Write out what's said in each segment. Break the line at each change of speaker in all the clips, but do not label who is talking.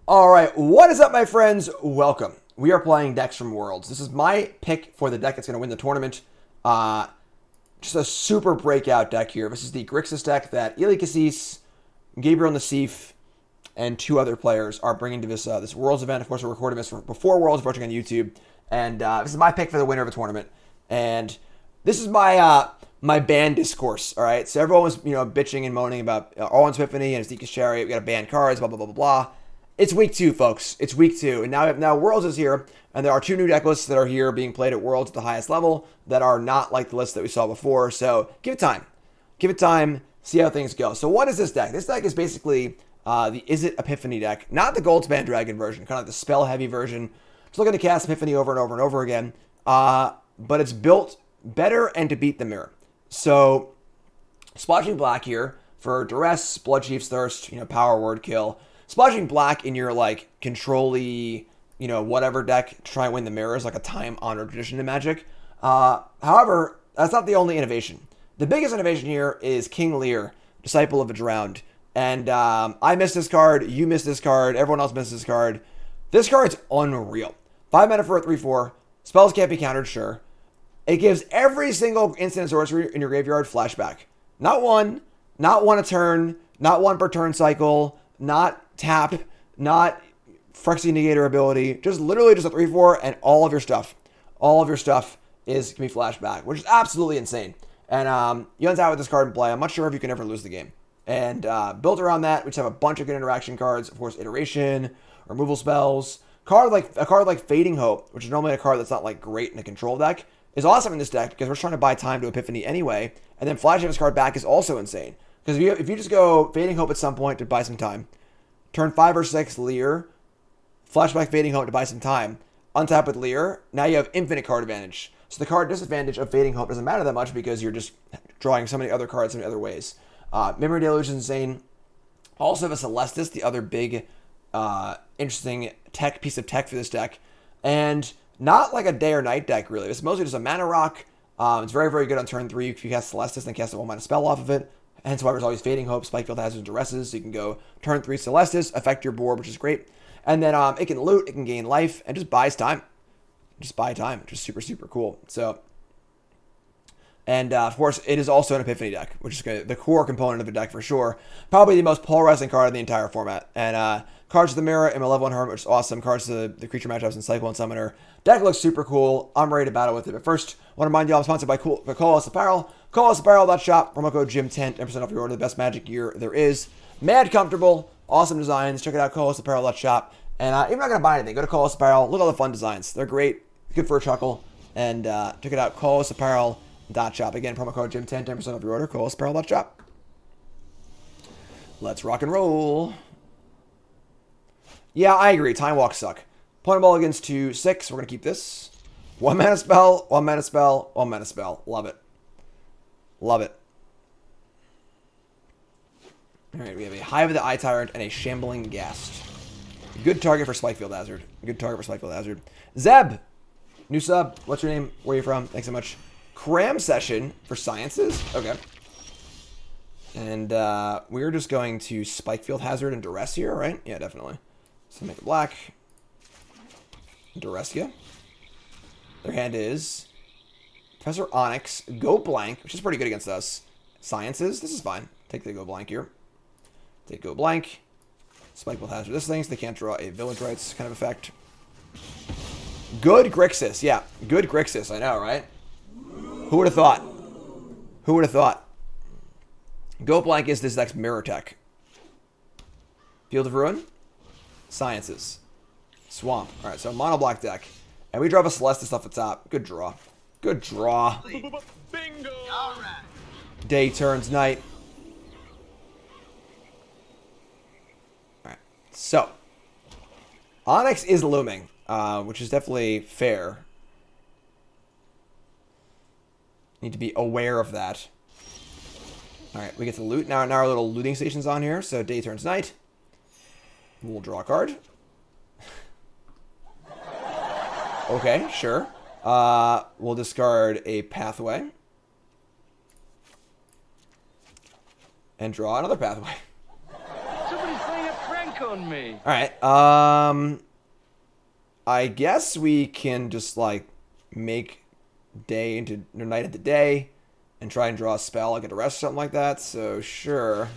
All right, what is up, my friends? Welcome. We are playing decks from Worlds. This is my pick for the deck that's going to win the tournament. Just a super breakout deck here. This is the Grixis deck that Eli Kassis, Gabriel Nassif, and two other players are bringing to this Worlds event. Of course, we're recording this before Worlds, approaching on YouTube, and this is my pick for the winner of the tournament. And this is my ban discourse. All right, so everyone was bitching and moaning about Owen's Epiphany and his Deacon's Chariot. We got to ban cards, blah blah blah blah blah. It's week 2, folks. It's week 2, and now Worlds is here, and there are 2 new deck lists that are here being played at Worlds at the highest level that are not like the list that we saw before. So give it time. Give it time. See how things go. So what is this deck? This deck is basically the Is It Epiphany deck, not the Goldspan Dragon version, kind of like the spell-heavy version. Just looking to cast Epiphany over and over and over again, but it's built better and to beat the mirror. So splashing black here for Duress, Blood Chief's Thirst, Power Word Kill. Splashing black in your, control-y, whatever deck to try and win the mirror is like a time-honored tradition in Magic. However, that's not the only innovation. The biggest innovation here is King Lier, Disciple of the Drowned. And I missed this card, you missed this card, everyone else missed this card. This card's unreal. 5 mana for a 3/4. Spells can't be countered, sure. It gives every single instant sorcery in your graveyard flashback. Not one a turn, not one per turn cycle, not tap, not Phyrexia Negator ability, just literally just a 3/4 and all of your stuff can be flashback, which is absolutely insane. And you end out with this card in play. I'm not sure if you can ever lose the game. And built around that, we just have a bunch of good interaction cards, of course, iteration, removal spells. A card like Fading Hope, which is normally a card that's not great in a control deck, is awesome in this deck because we're trying to buy time to Epiphany anyway. And then flashing this card back is also insane. Because if you just go Fading Hope at some point to buy some time, turn 5 or 6 Lier, flashback Fading Hope to buy some time, untap with Lier, now you have infinite card advantage. So the card disadvantage of Fading Hope doesn't matter that much because you're just drawing so many other cards in other ways. Memory Deluge is insane. Also the Celestis, the other big interesting piece of tech for this deck. And not like a day or night deck, really. It's mostly just a mana rock. It's very, very good on turn 3 if you cast Celestis and cast a 1-mana spell off of it. Hence why there's always Fading Hope, Spikefield Hazards, and Duresses. So you can go turn 3 Celestis, affect your board, which is great. And then it can loot, it can gain life, and just buys time. Just buy time, which is super, super cool. So, and of course, it is also an Epiphany deck, which is the core component of the deck for sure. Probably the most polarizing card in the entire format. And cards to the Mirror and Malevolent Hermit, which is awesome. Cards to the creature matchups and Cycle and Summoner. Deck looks super cool. I'm ready to battle with it. But first, I want to remind you, I'm sponsored by Colossus Apparel. ColossApparel.shop. Promo code Jim10, 10% off your order. The best Magic gear there is. Mad comfortable. Awesome designs. Check it out, ColossApparel.shop. And if you're not going to buy anything, go to Colossus Apparel. Look at all the fun designs. They're great. Good for a chuckle. And check it out, ColossApparel.shop. Again, promo code Jim10, 10% off your order. ColossApparel.shop. Let's rock and roll. Yeah, I agree. Time walks suck. Opponent mulligans to 6. We're going to keep this. 1 mana spell, 1 mana spell, 1 mana spell. Love it. Love it. Alright, we have a Hive of the Eye Tyrant and a Shambling Ghast. Good target for Spikefield Hazard. Good target for Spikefield Hazard. Zeb! New sub. What's your name? Where are you from? Thanks so much. Cram Session for Sciences. Okay. And we're just going to Spikefield Hazard and Duress here, right? Yeah, definitely. So make it black. Duressia. Their hand is Professor Onyx, Go Blank, which is pretty good against us. Sciences, this is fine. Take the Go Blank here. Take Go Blank. Spikefield Hazard this thing, so they can't draw a Village Rites kind of effect. Good Grixis, yeah. Good Grixis, I know, right? Who would have thought? Who would have thought? Go Blank is this next mirror tech. Field of Ruin. Sciences. Swamp. Alright, so mono black deck. And we draw a Celestis off the top. Good draw. Good draw.
Bingo! Alright.
Day turns night. Alright. So. Onyx is looming. Which is definitely fair. Need to be aware of that. Alright, we get to loot. Now our little looting station's on here. So day turns night. We'll draw a card. Okay, sure. We'll discard a pathway. And draw another pathway.
Somebody's playing a Rank on me.
All right. I guess we can just like make day into or night into day, and try and draw a spell like a rest or something like that. So sure.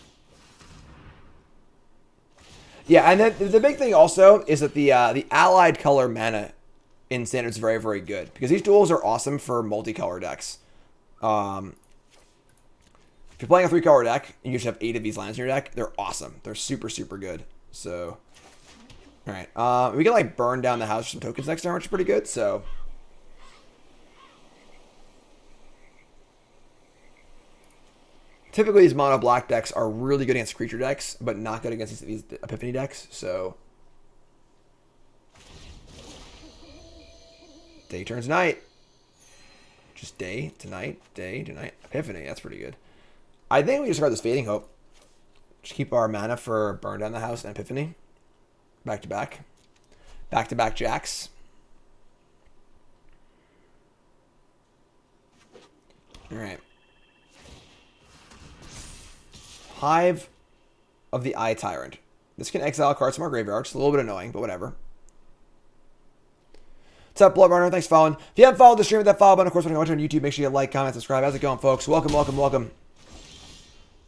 Yeah, and then the big thing also is that the allied color mana in Standard is very, very good because these duels are awesome for multicolor decks. If you're playing a 3-color deck and you just have 8 of these lands in your deck, they're awesome. They're super, super good. So, all right, we can like burn down the house for some tokens next turn, which is pretty good. So. Typically, these mono black decks are really good against creature decks, but not good against these Epiphany decks. So, day turns night. Just day to night, day to night. Epiphany, that's pretty good. I think we just got this Fading Hope. Just keep our mana for Burn Down the House and Epiphany. Back to back. Back to back jacks. All right. Hive of the Eye Tyrant. This can exile cards from our graveyard. It's a little bit annoying, but whatever. What's up, Bloodrunner? Thanks for following. If you haven't followed the stream with that follow button, of course, when you're watching on YouTube, make sure you like, comment, subscribe. How's it going, folks? Welcome, welcome, welcome.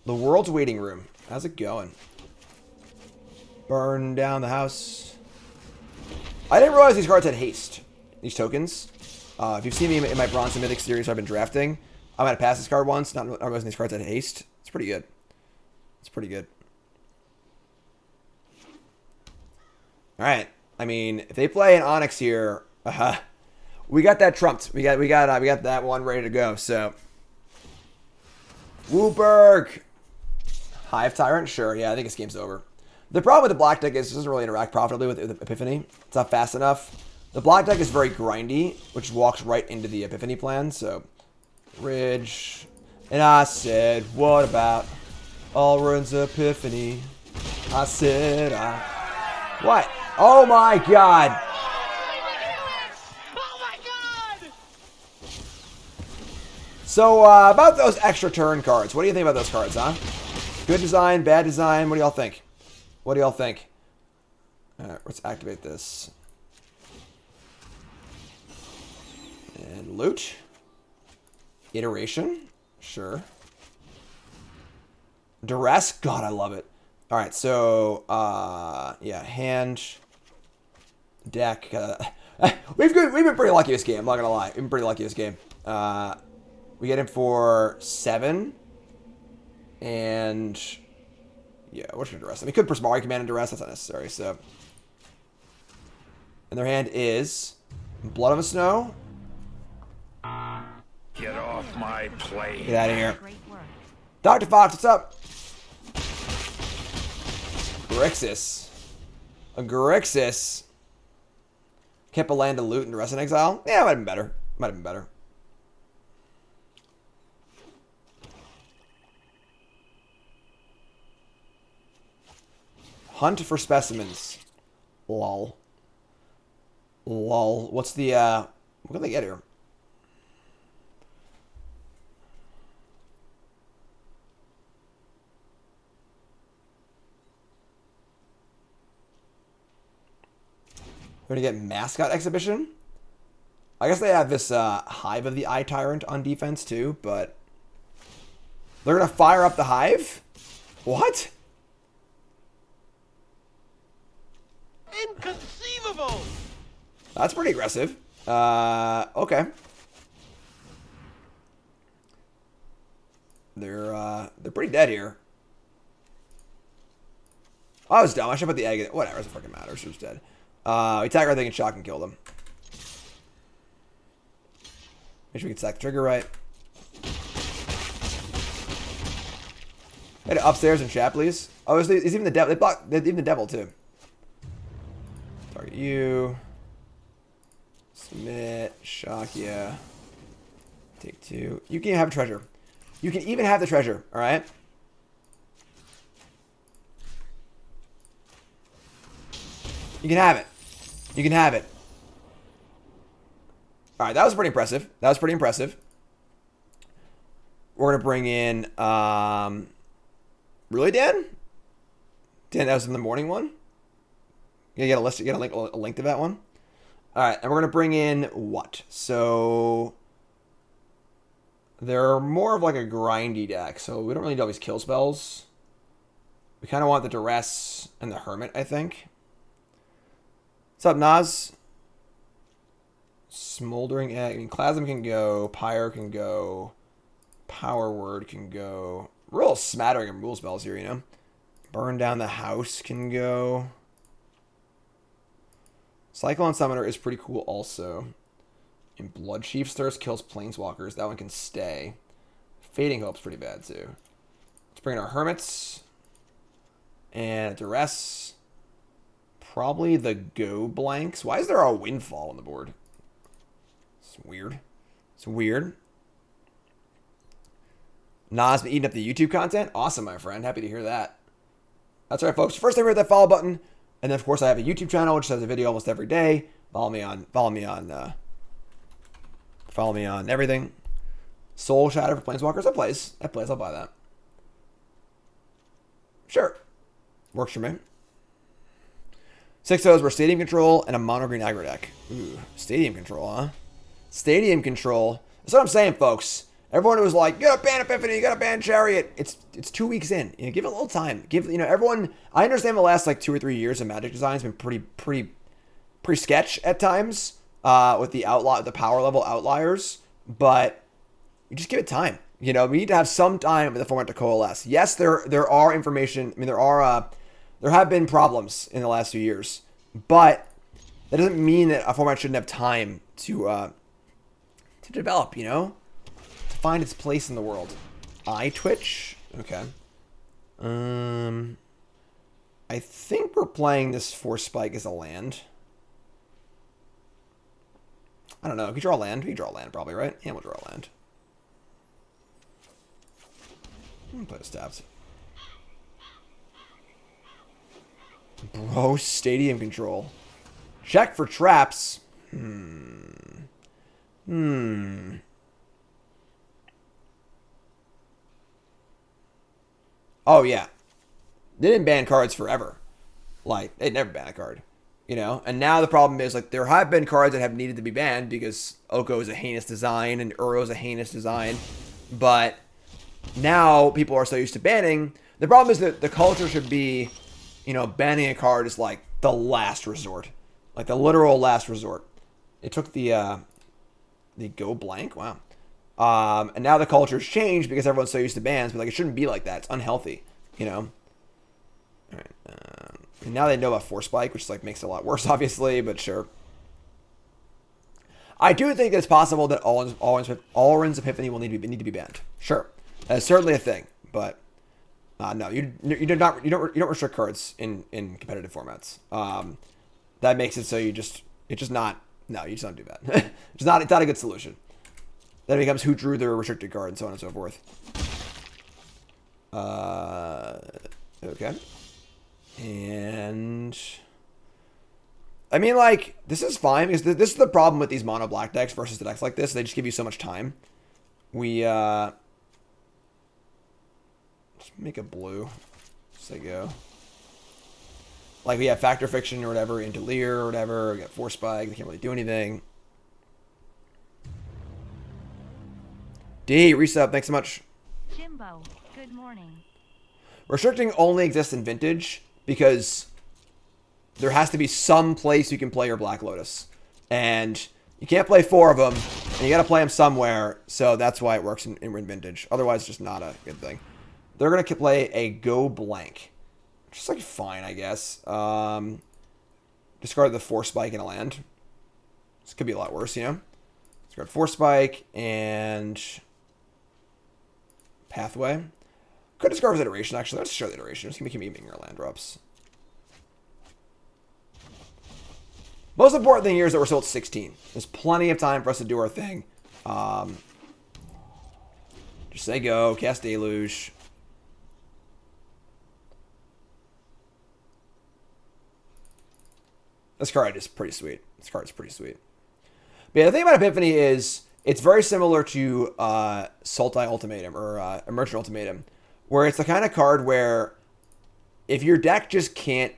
The World's Waiting Room. How's it going? Burn down the house. I didn't realize these cards had haste. These tokens. If you've seen me in my Bronze and Mythic series I've been drafting, I might have passed this card once. Not realizing these cards had haste. It's pretty good. It's pretty good. All right. I mean, if they play an Onyx here, we got that trumped. We got that one ready to go. So, Wooberg, Hive Tyrant, sure. Yeah, I think this game's over. The problem with the black deck is it doesn't really interact profitably with Epiphany. It's not fast enough. The black deck is very grindy, which walks right into the Epiphany plan. So, Ridge, and I said, what about Alrund's Epiphany? I said, what? Oh my god!
Oh my god!
So, about those extra turn cards, what do you think about those cards, huh? Good design, bad design, what do y'all think? What do y'all think? Alright, let's activate this. And loot. Iteration, sure. Duress, God, I love it. All right, so yeah, hand, deck. We've been pretty lucky this game. I'm not gonna lie, we've been pretty lucky this game. We get him for 7, and yeah, what's your Duress? I mean, could Prismari command and Duress. That's not necessary. So, and their hand is Blood of a Snow.
Get off my plane.
Get out of here. Dr. Fox, what's up? Grixis. A Grixis. Kept a land to loot and rest in exile. Yeah, might have been better. Might have been better. Hunt for specimens. Lol. Lol. What's the, what can they get here? We're going to get Mascot Exhibition. I guess they have this Hive of the Eye Tyrant on defense too, but they're going to fire up the Hive? What?
Inconceivable!
That's pretty aggressive. Okay. They're pretty dead here. Oh, I was dumb. I should put the egg in. Whatever, it doesn't fucking matter. She was dead. We attack everything and shock and kill them. Make sure we can stack the trigger right. Head upstairs and chat, please. Oh, it's even the devil. They block. Even the devil too. Target you. Submit. Shock. Yeah. Take 2. You can have a treasure. You can even have the treasure. All right. You can have it. You can have it. All right, that was pretty impressive. That was pretty impressive. We're gonna bring in, really, Dan? Dan, that was in the morning one? You get a list. You get a link to that one? All right, and we're going to bring in what? So they're more of like a grindy deck, so we don't really need all these kill spells. We kind of want the Duress and the Hermit, I think. What's up, Nas? Smoldering Egg. I mean, Clasm can go. Pyre can go. Power Word can go. Real smattering of rule spells here, you know? Burn Down the House can go. Cyclone Summoner is pretty cool also. And Blood Chief's Thirst kills Planeswalkers. That one can stay. Fading Hope's pretty bad too. Let's bring in our Hermits. And Duress. Probably the Go Blanks. Why is there a Windfall on the board? It's weird. It's weird. Nas been eating up the YouTube content? Awesome, my friend. Happy to hear that. That's right, folks. First time, hit that follow button. And then, of course, I have a YouTube channel which has a video almost every day. Follow me on everything. Soul Shatter for Planeswalkers. That plays. I'll buy that. Sure. Works for me. 6 O's were Stadium Control and a mono green aggro deck. Ooh, Stadium Control, huh? Stadium Control. That's what I'm saying, folks. Everyone was like, you gotta ban Epiphany, you gotta ban Chariot. It's 2 weeks in. You know, give it a little time. Everyone. I understand the last like 2 or 3 years of Magic design's been pretty sketch at times with the power level outliers, but you just give it time. You know, we need to have some time for the format to coalesce. Yes, there are information. I mean, there have been problems in the last few years, but that doesn't mean that a format shouldn't have time to develop. You know. Find its place in the world. Twitch. Okay. I think we're playing this Force Spike as a land. I don't know. Can you draw a land? We can draw a land probably, right? Yeah, we'll draw a land. I'm gonna play this tapped. Bro, Stadium Control. Check for traps. Oh, yeah. They didn't ban cards forever. Like, they'd never ban a card. You know? And now the problem is, like, there have been cards that have needed to be banned because Oko is a heinous design and Uro is a heinous design. But now people are so used to banning. The problem is that the culture should be, you know, banning a card is like the last resort. Like the literal last resort. It took the Go Blank? Wow. And now the culture's changed because everyone's so used to bans, but like it shouldn't be like that. It's unhealthy, you know. All right. And now they know about Force Spike, which like makes it a lot worse, obviously. But sure. I do think it's possible that Alrund's Epiphany will need to be banned. Sure, that's certainly a thing. But no, you don't restrict cards in competitive formats. That makes it so you just don't do that. It's not a good solution. Then it becomes who drew the restricted card and so on and so forth. Okay. And I mean, like, this is fine because this is the problem with these mono black decks versus the decks like this. They just give you so much time. We just make a blue. Just like go. Like we have Factor Fiction or whatever into Lier or whatever. We got Force Spike. They can't really do anything. D, resub, thanks so much.
Jimbo, good morning.
Restricting only exists in Vintage because there has to be some place you can play your Black Lotus. And you can't play 4 of them, and you got to play them somewhere, so that's why it works in Vintage. Otherwise, it's just not a good thing. They're going to play a Go Blank. Just like fine, I guess. Discard the Force Spike in a land. This could be a lot worse, you know? Discard Force Spike and Pathway. Could discard his iteration, actually. Let's show the iteration. Just keep making our land drops. Most important thing here is that we're still at 16. There's plenty of time for us to do our thing. Just say go. Cast Deluge. This card is pretty sweet. But yeah, the thing about Epiphany is it's very similar to Sultai Ultimatum or Emergent Ultimatum, where it's the kind of card where if your deck just can't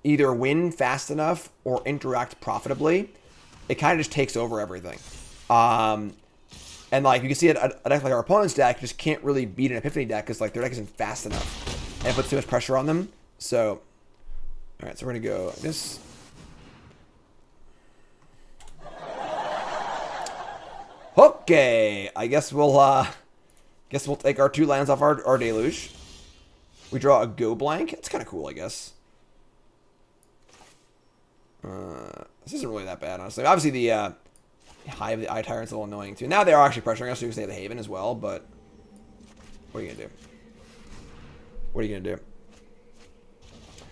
either win fast enough or interact profitably, it kind of just takes over everything. And like you can see, a deck like our opponent's deck just can't really beat an Epiphany deck because like their deck isn't fast enough, and it puts too much pressure on them. So, all right, so we're gonna go like this. Okay, I guess we'll take our 2 lands off our Deluge. We draw a Go Blank. It's kind of cool, I guess. This isn't really that bad, honestly. Obviously, the Hive of the Eye Tyrant's a little annoying, too. Now they are actually pressuring us because they have the Haven as well, but what are you going to do? What are you going to do?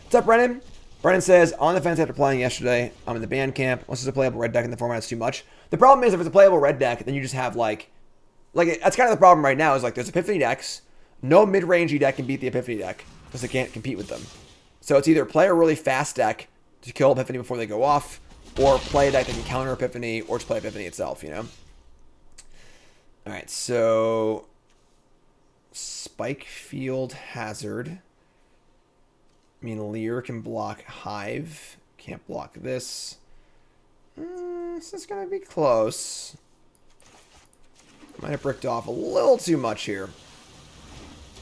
What's up, Brennan? Brennan says, on the fence after playing yesterday. I'm in the band camp. Unless it's a playable red deck in the format, it's too much. The problem is, if it's a playable red deck, then you just have, like that's kind of the problem right now, is, like, there's Epiphany decks. No mid-rangey deck can beat the Epiphany deck because they can't compete with them. So it's either play a really fast deck to kill Epiphany before they go off, or play a deck that can counter Epiphany, or just play Epiphany itself, you know? Alright, so Spike Field Hazard. I mean, Lier can block Hive. Can't block this. This is going to be close. Might have bricked off a little too much here.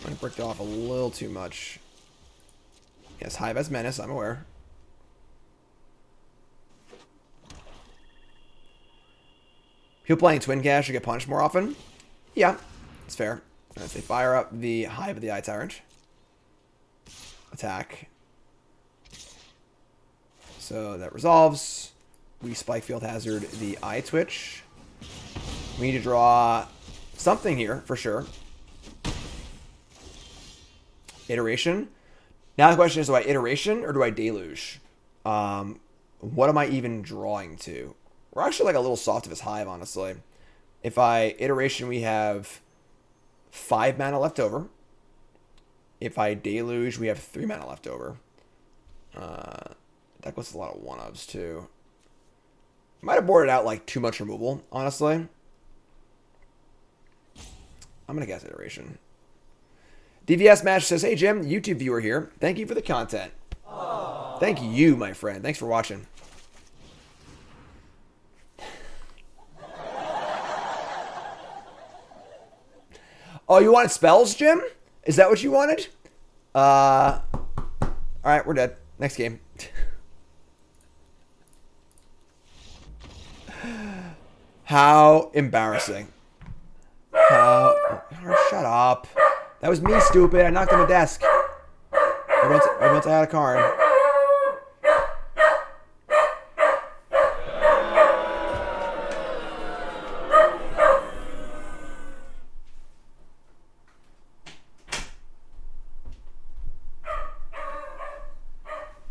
Might have bricked off a little too much. Yes, Hive has Menace, I'm aware. People playing Twin Cash should get punished more often. Yeah, that's fair. Alright, so they fire up the Hive of the Eye Tyrant. Attack. So that resolves. We Spike Field Hazard the Eye Twitch. We need to draw something here, for sure. Iteration. Now the question is, do I Iteration or do I Deluge? What am I even drawing to? We're actually like a little soft of his Hive, honestly. If I Iteration, we have 5 mana left over. If I Deluge, we have 3 mana left over. Deck lists a lot of 1-ofs, too. Might have boarded out like too much removal, honestly. I'm going to guess Iteration. DVS Match says, hey, Jim, YouTube viewer here. Thank you for the content. Aww. Thank you, my friend. Thanks for watching. Oh, you wanted spells, Jim? Is that what you wanted? All right, we're dead. Next game. How embarrassing. How... Oh, shut up. That was me, stupid. I knocked on the desk. Everyone's out of card.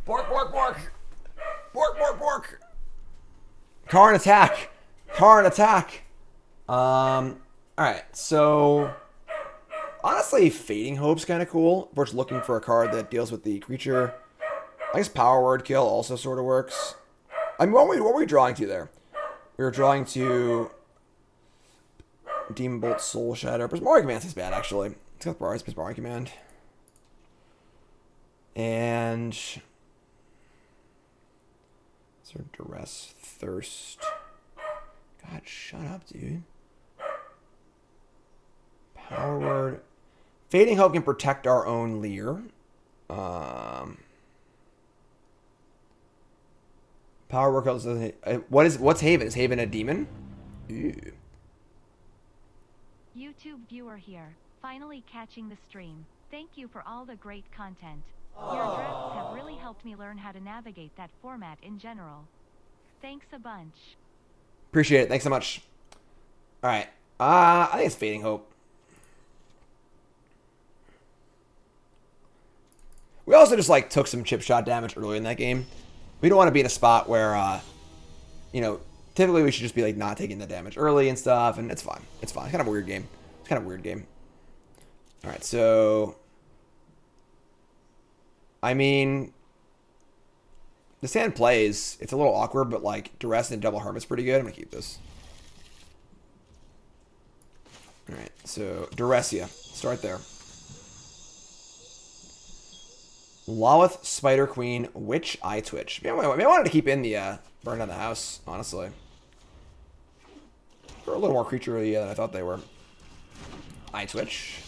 Bork, bork, bork. Bork, bork, bork. Karn attack. Karn attack. Alright, so... Honestly, Fading Hope's kind of cool. We're just looking for a card that deals with the creature. I guess Power Word Kill also sort of works. I mean, what were we drawing to there? We were drawing to... Demon Bolt, Soul Shatter. Prismari Command is bad, actually. Let's go with Prismari Command. And... Is there Duress, Thirst? God, shut up, dude. Power Word. Fading Hope can protect our own Lier. Power Word doesn't. What's Haven? Is Haven a demon? Ew.
YouTube viewer here, finally catching the stream. Thank you for all the great content. Your drafts have really helped me learn how to navigate that format in general. Thanks a bunch.
Appreciate it. Thanks so much. All right. I think it's Fading Hope. We also just like took some chip shot damage early in that game. We don't want to be in a spot where, you know, typically we should just be like not taking the damage early and stuff, and it's fine. It's fine. It's kind of a weird game. It's kind of a weird game. All right, so I mean, the sand plays. It's a little awkward, but like Duress and Double Hermit's pretty good. I'm gonna keep this. All right, so Duressia. Start there. Lawith, Spider Queen, Witch, Eye Twitch. Maybe I wanted to keep in the burn down the house, honestly. They're a little more creaturey than I thought they were. Eye Twitch.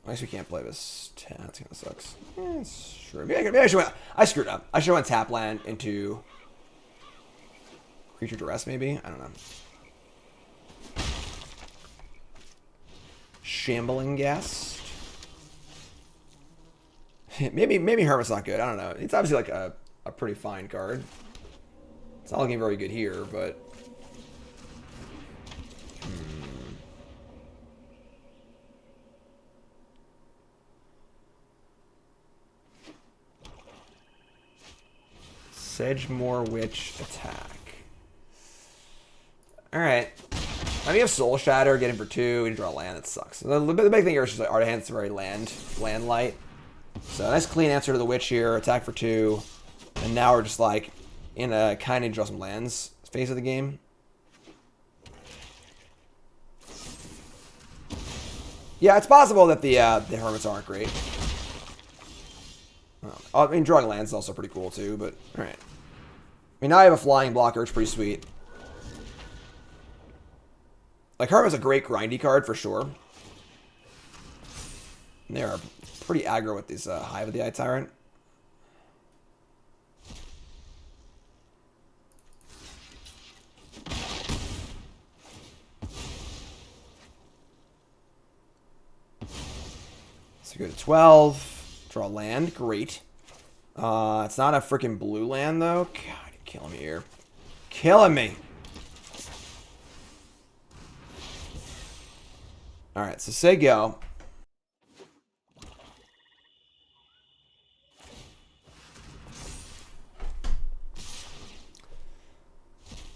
I guess we can't play this 10. That kind of sucks. Yeah, sure. Maybe I should went. I screwed up. I should have went tap land into creature duress. Maybe I don't know. Shambling Ghast. maybe Hermit's not good. I don't know. It's obviously like a pretty fine card. It's not looking very good here, but. Sedgemoor Witch attack. Alright. I mean, have Soul Shatter, get him for 2, we draw land, that sucks. The big thing here is just like Artihan's very land light. So nice clean answer to the Witch here, attack for 2. And now we're just like in a kind of draw some lands phase of the game. Yeah, it's possible that the Hermits aren't great. I mean, drawing lands is also pretty cool too, but alright. I mean, now I have a flying blocker, it's pretty sweet. Like, Hermit's a great grindy card for sure. And they are pretty aggro with these Hive of the Eye Tyrant. So we go to 12. Draw land. Great. It's not a freaking blue land, though. God, you're killing me here. Killing me. Alright, so say go.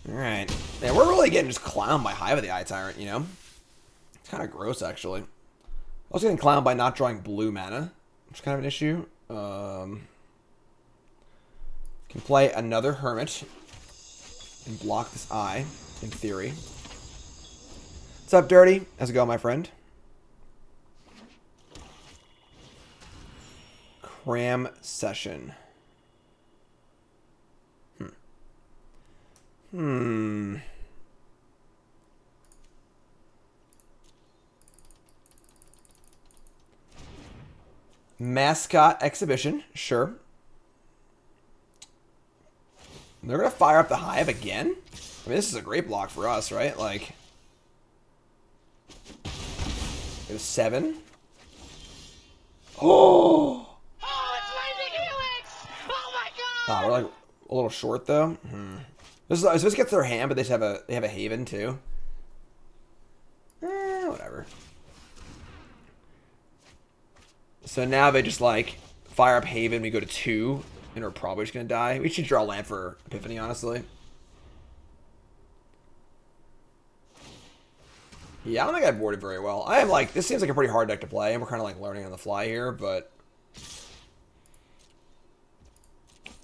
Alright. Yeah, we're really getting just clowned by Hive of the Eye Tyrant, you know? It's kind of gross, actually. I was getting clowned by not drawing blue mana, which is kind of an issue. Can play another Hermit and block this eye, in theory. What's up, Dirty? How's it going, my friend? Cram session. Mascot exhibition, sure. They're gonna fire up the Hive again? I mean, this is a great block for us, right? Like, it was 7. Oh!
Oh, it's Lightning Helix! Oh my god!
We're like a little short though. This is supposed to get to their hand, but they have a Haven too. Whatever. So now they just like fire up Haven. We go to 2, and we're probably just gonna die. We should draw land for Epiphany, honestly. Yeah, I don't think I boarded very well. I am like, this seems like a pretty hard deck to play, and we're kind of like learning on the fly here, but.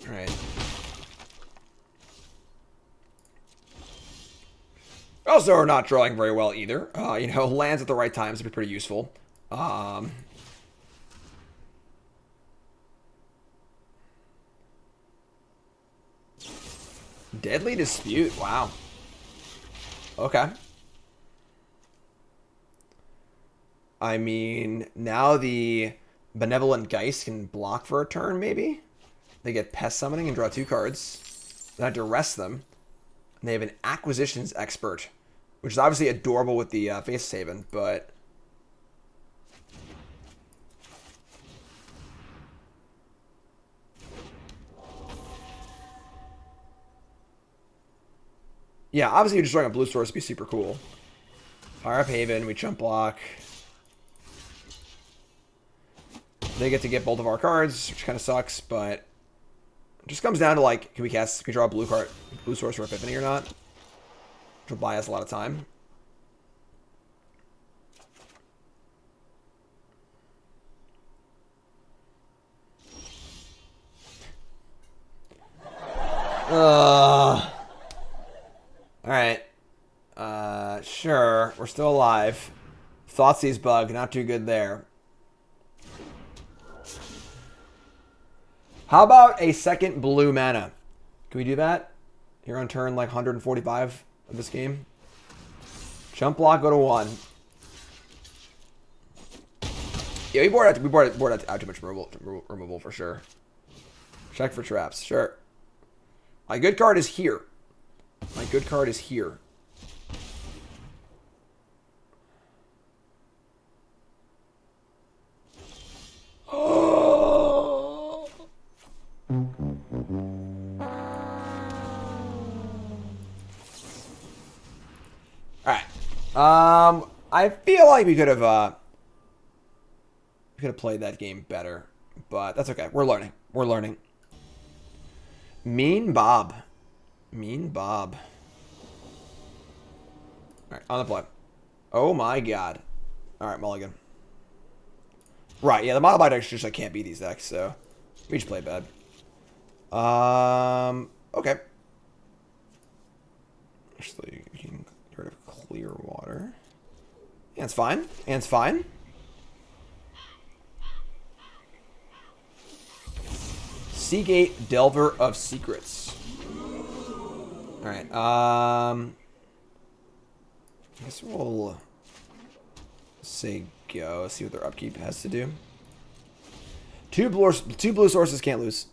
Alright. Also, we're not drawing very well either. You know, lands at the right times would be pretty useful. Deadly Dispute. Wow. Okay. I mean, now the Benevolent Geist can block for a turn, maybe? They get Pest Summoning and draw 2 cards. Then I have to rest them. And they have an Acquisitions Expert, which is obviously adorable with the Face Haven, but... Yeah, obviously just drawing a blue source would be super cool. Fire up Haven, we jump block. They get to get both of our cards, which kind of sucks, but it just comes down to like, can we draw a blue source for Epiphany or not? Which will buy us a lot of time. Alright. Sure. We're still alive. Thoughtseize bug, not too good there. How about a second blue mana? Can we do that? Here on turn like 145 of this game. Jump block, go to 1. Yeah, we board out too much removal for sure. Check for traps, sure. My good card is here. My good card is here. Alright. I feel like we could have played that game better. But that's okay. We're learning. We're learning. Mean Bob. Mean Bob. Alright, on the play. Oh my god. Alright, mulligan. Right, yeah, the mono black decks just I can't beat these decks, so we just play bad. Okay. Actually, we can get rid of clear water. Yeah, it's fine. And it's fine. Seagate, Delver of Secrets. Alright, I guess we'll say go, see what their upkeep has to do. Two blue sources can't lose.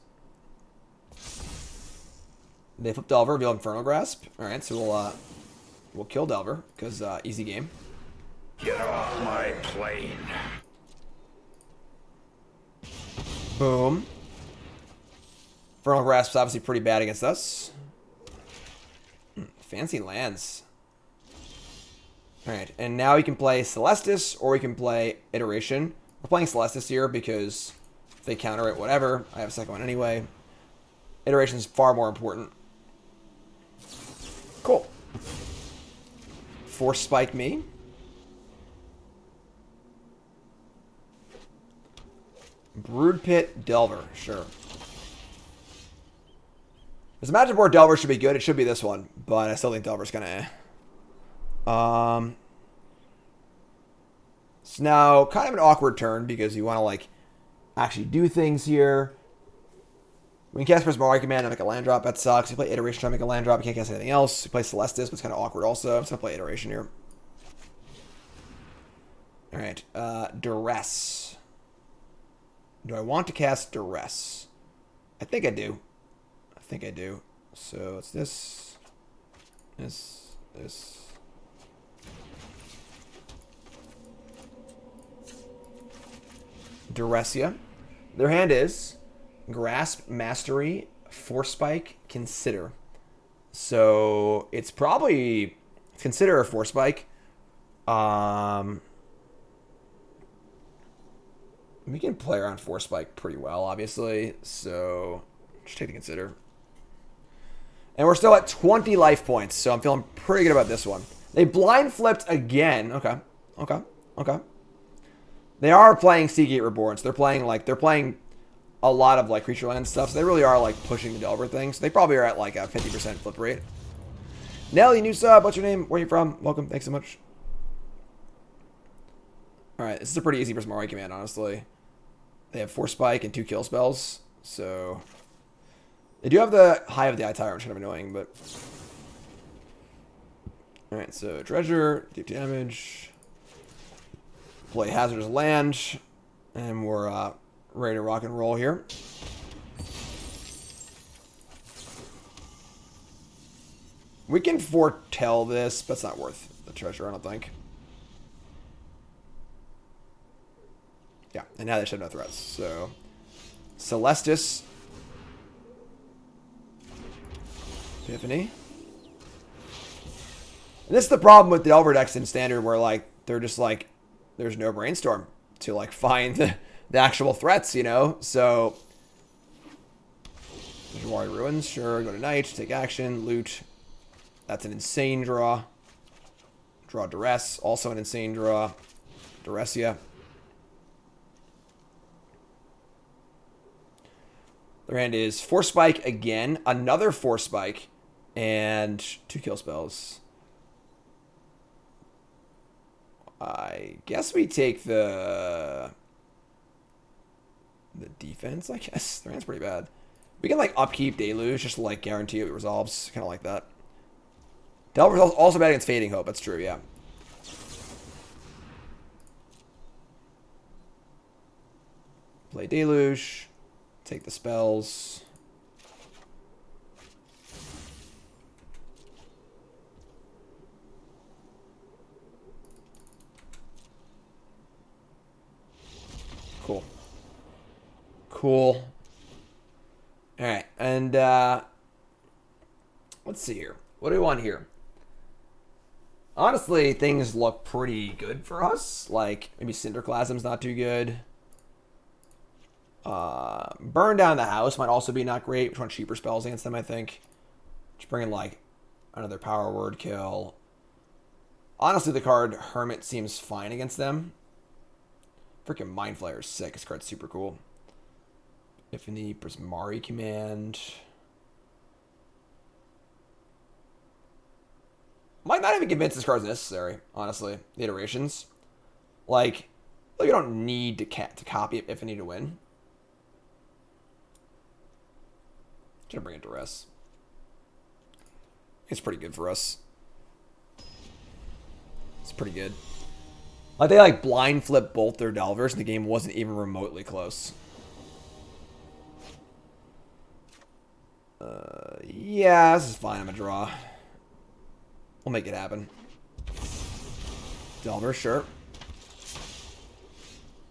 They flip Delver, reveal Infernal Grasp. Alright, so we'll kill Delver, because easy game.
Get off my plane.
Boom. Infernal Grasp is obviously pretty bad against us. Fancy lands. Alright, and now we can play Celestis, or we can play Iteration. We're playing Celestis here because if they counter it, whatever. I have a second one anyway. Iteration is far more important. Cool. Force Spike me. Brood Pit Delver, sure. There's a matchup where Delver should be good. It should be this one, but I still think Delver's kind of eh. So now, kind of an awkward turn because you want to, like, actually do things here. We can cast Prismari Command and make a land drop. That sucks. You play Iteration, try to make a land drop. You can't cast anything else. You play Celestis, but it's kind of awkward also. I'm just going to play Iteration here. Alright, Duress. Do I want to cast Duress? I think I do. I think I do. So it's this. This. Duressia. Their hand is Grasp, Mastery, Force Spike, Consider. So it's probably Consider a Force Spike. We can play around Force Spike pretty well, obviously. So just take the Consider. And we're still at 20 life points, so I'm feeling pretty good about this one. They blind flipped again. Okay. They are playing Seagate Reborn, so they're playing a lot of like creature land stuff. So they really are like pushing the Delver thing. So they probably are at like a 50% flip rate. Nelly, new sub. What's your name? Where are you from? Welcome. Thanks so much. All right, this is a pretty easy Prismari command, honestly. They have 4 spike and 2 kill spells, so they do have the High of the Eye Tyrant, which is kind of annoying, but all right. So treasure, deep damage. Play Hazardous Land, and we're ready to rock and roll here. We can foretell this, but it's not worth the treasure, I don't think. Yeah, and now they should have no threats. So, Celestis. Epiphany. And this is the problem with the Delver decks in Standard, where like they're just like, there's no brainstorm to like find the actual threats, you know? So, Jawari Ruins, sure, go to Knight, take action, loot. That's an insane draw. Draw Duress, also an insane draw. Duressia. Their hand is 4 spike again, another 4 spike, and 2 kill spells. I guess we take the the defense, I guess. Their hand's pretty bad. We can, like, upkeep Deluge just to, like, guarantee it resolves. Kind of like that. Delver's also bad against Fading Hope. That's true, yeah. Play Deluge. Take the spells. Cool. Cool. Alright, and let's see here. What do we want here? Honestly, things look pretty good for us. Like, maybe Cinderclasm's not too good. Burn Down the House might also be not great. We just want cheaper spells against them, I think. Just bring in, like, another Power Word kill. Honestly, the card Hermit seems fine against them. Freaking Mind Flayer is sick. This card's super cool. Epiphany, Prismari Command. Might not even convince this card's necessary, honestly. The iterations. Like you don't need to copy Epiphany to win. Gonna bring it to rest. It's pretty good for us. It's pretty good. Like, they, like, blind flip both their Delvers, and the game wasn't even remotely close. Yeah, this is fine. I'm a draw. We'll make it happen. Delver, sure.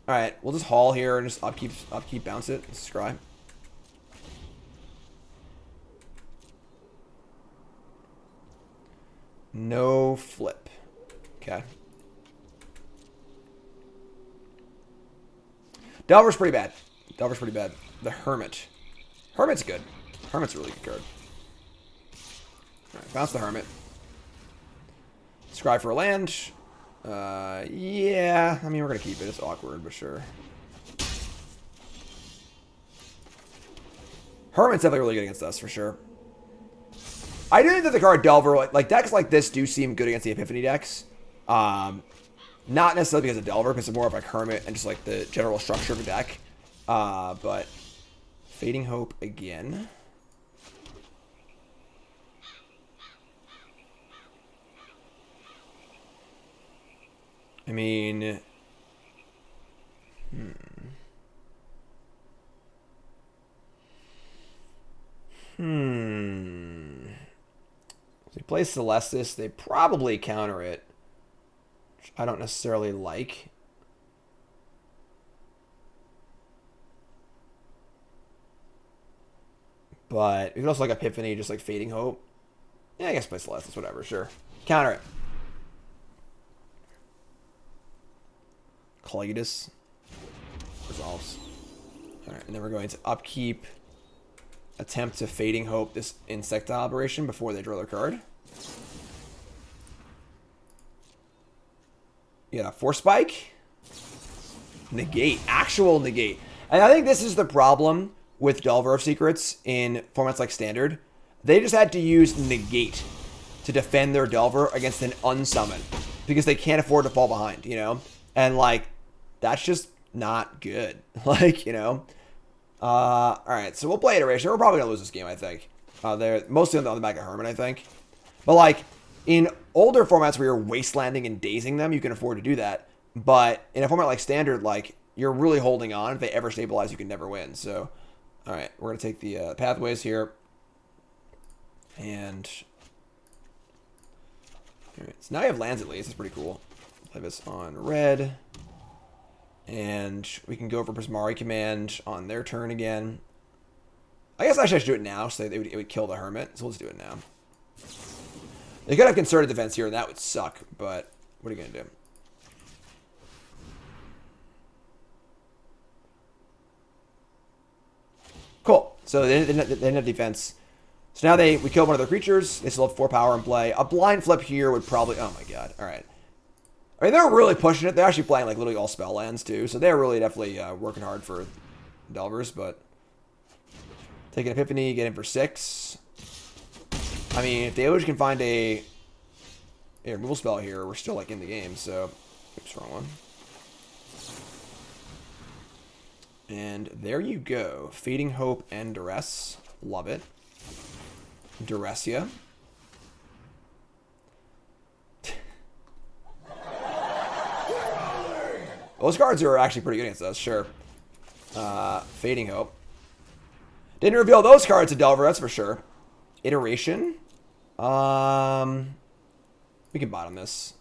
Alright, we'll just haul here and just upkeep, bounce it. Scry. No flip. Okay. Delver's pretty bad. Delver's pretty bad. The Hermit. Hermit's good. Hermit's a really good card. Alright, bounce the Hermit. Scry for a land. Yeah. I mean, we're going to keep it. It's awkward, but sure. Hermit's definitely really good against us, for sure. I do think that the card Delver, like decks like this do seem good against the Epiphany decks. Not necessarily because of Delver, because it's more of like Hermit and just like the general structure of the deck. But Fading Hope again. I mean, If they play Celestis, they probably counter it, which I don't necessarily like. But we could also like Epiphany, just like Fading Hope. Yeah, I guess play Celestis, whatever, sure. Counter it. Cletus resolves. Alright, and then we're going to upkeep, attempt to Fading Hope this Insectile operation before they draw their card. Yeah, Force Spike. Negate. Actual negate. And I think this is the problem with Delver of Secrets in formats like Standard. They just had to use negate to defend their Delver against an unsummon because they can't afford to fall behind, you know? And, like, that's just not good. Like, you know? Alright, so we'll play Iteration. We're probably going to lose this game, I think. They're mostly on the back of Hermit, I think. But, like, in older formats where you're wastelanding and dazing them, you can afford to do that. But in a format like Standard, like, you're really holding on. If they ever stabilize, you can never win. So, alright, we're going to take the pathways here. And alright, so now you have lands at least. That's pretty cool. Play this on red. And we can go for Prismari Command on their turn again. I guess actually I should do it now, so it would kill the Hermit. So let's do it now. They could have concerted defense here, and that would suck. But what are you going to do? Cool. So they didn't have defense. So now we kill one of their creatures. They still have 4 power in play. A blind flip here would probably... Oh my god. Alright. I mean, they're really pushing it. They're actually playing like literally all spell lands too. So they're really definitely working hard for Delvers. But take an Epiphany, get in for 6. I mean, if Deluge can find a removal spell here, we're still like in the game. So, oops, wrong one. And there you go. Fading Hope and Duress. Love it. Duressia. Those cards are actually pretty good against us, sure. Fading Hope. Didn't reveal those cards to Delver, that's for sure. Iteration. We can bottom this.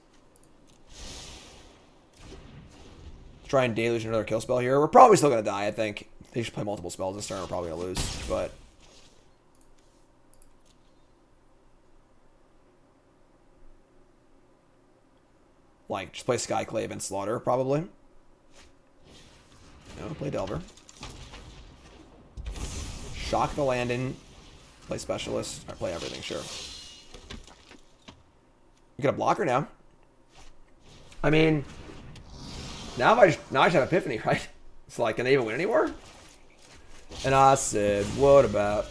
Try and deluge another kill spell here. We're probably still going to die, I think. They should play multiple spells this turn. We're probably going to lose, but... Like, just play Skyclave and Slaughter, probably. No, play Delver. Shock the Landon. Play Specialist. Or play everything, sure. You get a blocker now. I mean... Now I just have Epiphany, right? It's like, can they even win anymore? And I said, what about...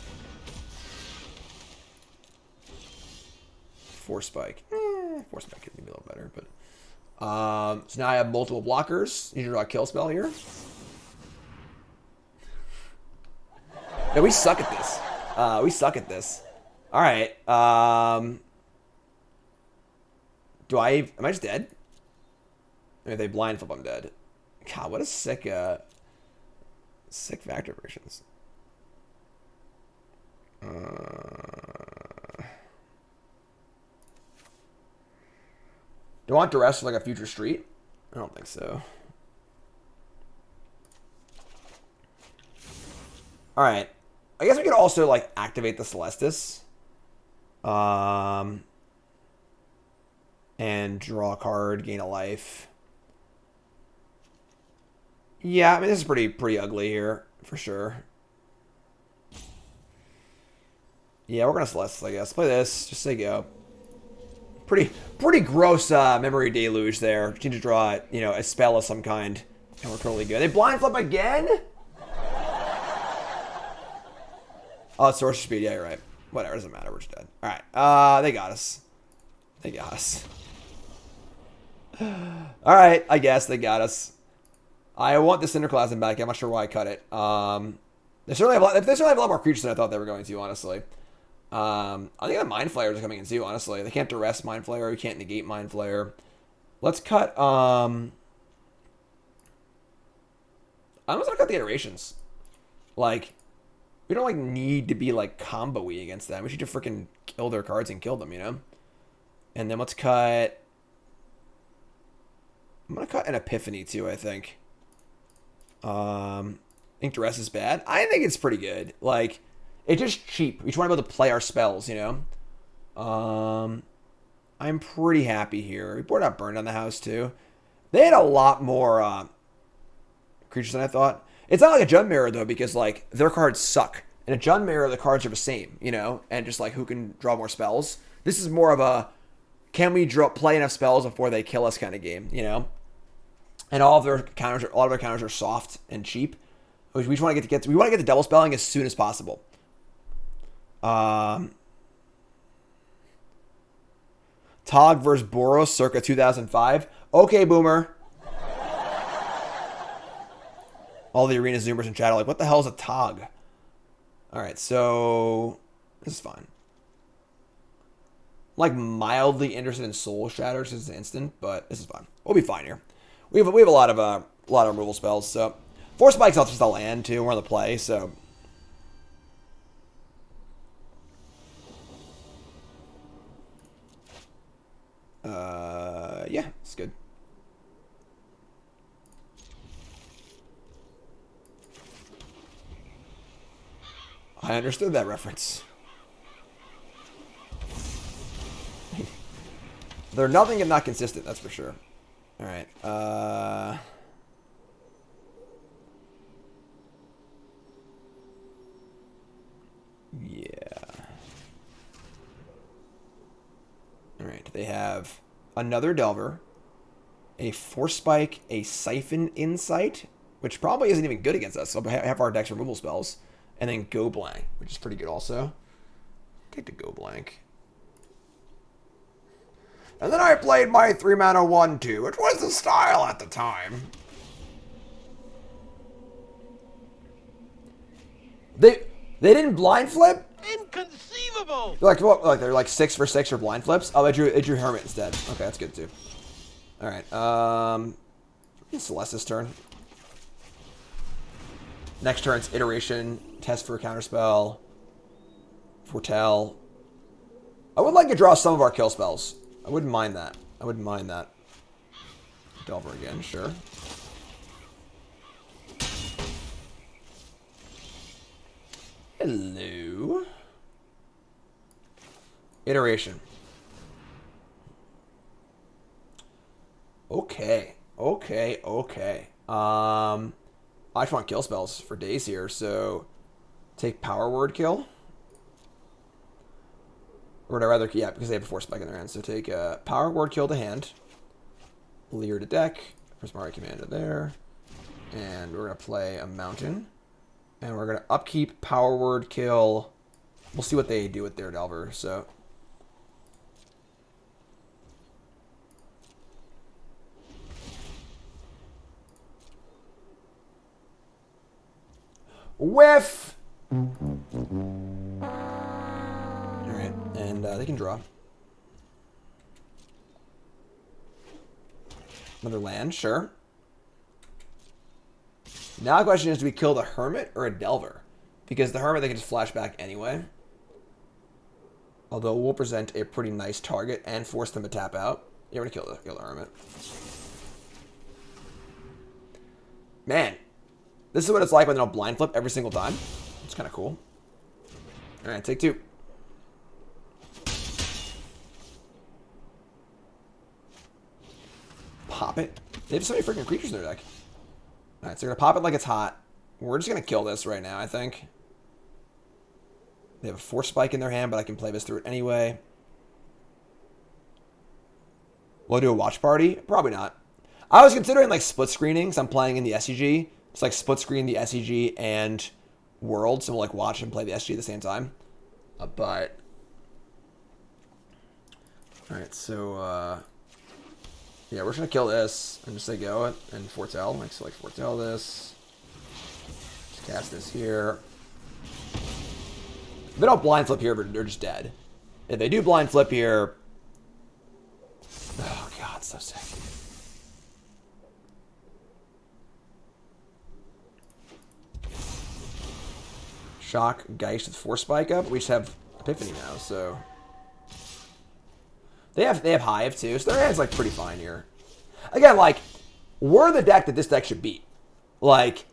Force Spike. Force Spike could be a little better, but... so now I have multiple blockers. You can draw a kill spell here. No, we suck at this. We suck at this. Alright. Am I just dead? I mean, if they blind flip, I'm dead. God, what a sick, sick Factor versions. Do I want Duress for like a future street? I don't think so. Alright. I guess we could also like activate the Celestis. And draw a card, gain a life. Yeah, I mean this is pretty ugly here, for sure. Yeah, we're gonna Celestis, I guess. Play this, just say go. Pretty gross memory deluge there. Just need to draw, you know, a spell of some kind. And we're totally good. They blind flip again? Oh, it's sorcerer speed. Yeah, you're right. Whatever, doesn't matter. We're just dead. Alright. They got us. They got us. Alright, I guess they got us. I want this Interclasm back. I'm not sure why I cut it. They certainly have a lot more creatures than I thought they were going to, honestly. I think the Mind Flayers are coming in too, honestly. They can't duress Mind Flayer. You can't negate Mind Flayer. Let's cut, I'm almost gonna cut the iterations. Like, we don't, like, need to be, like, combo-y against them. We should just freaking kill their cards and kill them, you know? And then let's cut... I'm gonna cut an Epiphany, too, I think. I think Duress is bad. I think it's pretty good. Like, it's just cheap. We just want to be able to play our spells, you know? I'm pretty happy here. We brought out Burn on the house, too. They had a lot more creatures than I thought. It's not like a Jund Mirror, though, because, like, their cards suck. In a Jund Mirror, the cards are the same, you know? And just, like, who can draw more spells. This is more of a, can we play enough spells before they kill us kind of game, you know? And all of their counters are soft and cheap. We just want to get the double spelling as soon as possible. Tog versus Boros circa 2005. Okay, Boomer. All the arena zoomers in chat are like, what the hell is a Tog? Alright, so this is fine. I'm like mildly interested in Soul Shatter since it's instant, but this is fine. We'll be fine here. We have a lot of removal spells, so Force Spike's also just a land too. We're on the play, so yeah, it's good. I understood that reference. They're nothing if not consistent, that's for sure. Alright, yeah. Alright, they have another Delver, a Force Spike, a Siphon Insight, which probably isn't even good against us, so half our deck's removal spells, and then Go Blank, which is pretty good also. Take the Go Blank. And then I played my 3-mana 1/2, which was the style at the time. They didn't blind flip?
Inconceivable!
They're like, what, like they're like 6 for 6 for blind flips? Oh, it drew Hermit instead. Okay, that's good too. Alright, it's Celeste's turn. Next turn, it's Iteration, test for a counterspell, Foretell. I would like to draw some of our kill spells. I wouldn't mind that. I wouldn't mind that. Delver again, sure. Hello. Iteration. Okay. I just want kill spells for days here, so take Power Word Kill. Or would I rather, yeah, because they have a Force Spike in their hand. So take Power Word Kill to hand. Lier to deck. Prismari Commander there. And we're going to play a Mountain. And we're going to upkeep Power Word Kill. We'll see what they do with their Delver, so. Whiff! Alright, and they can draw. Another land, sure. Now the question is, do we kill the Hermit or a Delver? Because the Hermit, they can just flash back anyway. Although we'll present a pretty nice target and force them to tap out. Yeah, we're going to kill the Hermit. Man, this is what it's like when they don't blind flip every single time. It's kind of cool. Alright, take 2. Pop it. They have so many freaking creatures in their deck. Alright, so they're going to pop it like it's hot. We're just going to kill this right now, I think. They have a Force Spike in their hand, but I can play this through it anyway. Will I do a watch party? Probably not. I was considering like split screening, because I'm playing in the SCG. It's like split screen the SCG and World, so we'll like watch and play the SCG at the same time. But all right, so yeah, we're just gonna kill this and just say go it and foretell. Like so, like foretell this. Just cast this here. If they don't blind flip here, but they're just dead. If they do blind flip here, oh god, so sick. Shock, Geist with Force Spike up. We just have Epiphany now, so they have Hive too, so their hand's like pretty fine here. Again, like we're the deck that this deck should beat. Like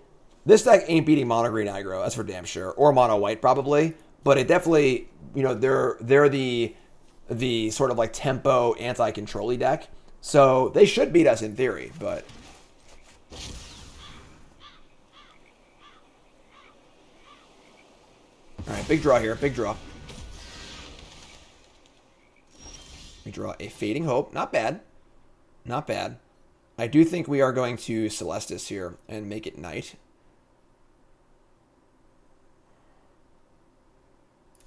this deck ain't beating mono green aggro, that's for damn sure, or mono white probably. But it definitely, you know, they're the sort of like tempo anti-control-y deck, so they should beat us in theory, but. Alright, big draw here. Big draw. We draw a Fading Hope. Not bad. Not bad. I do think we are going to Celestis here and make it night.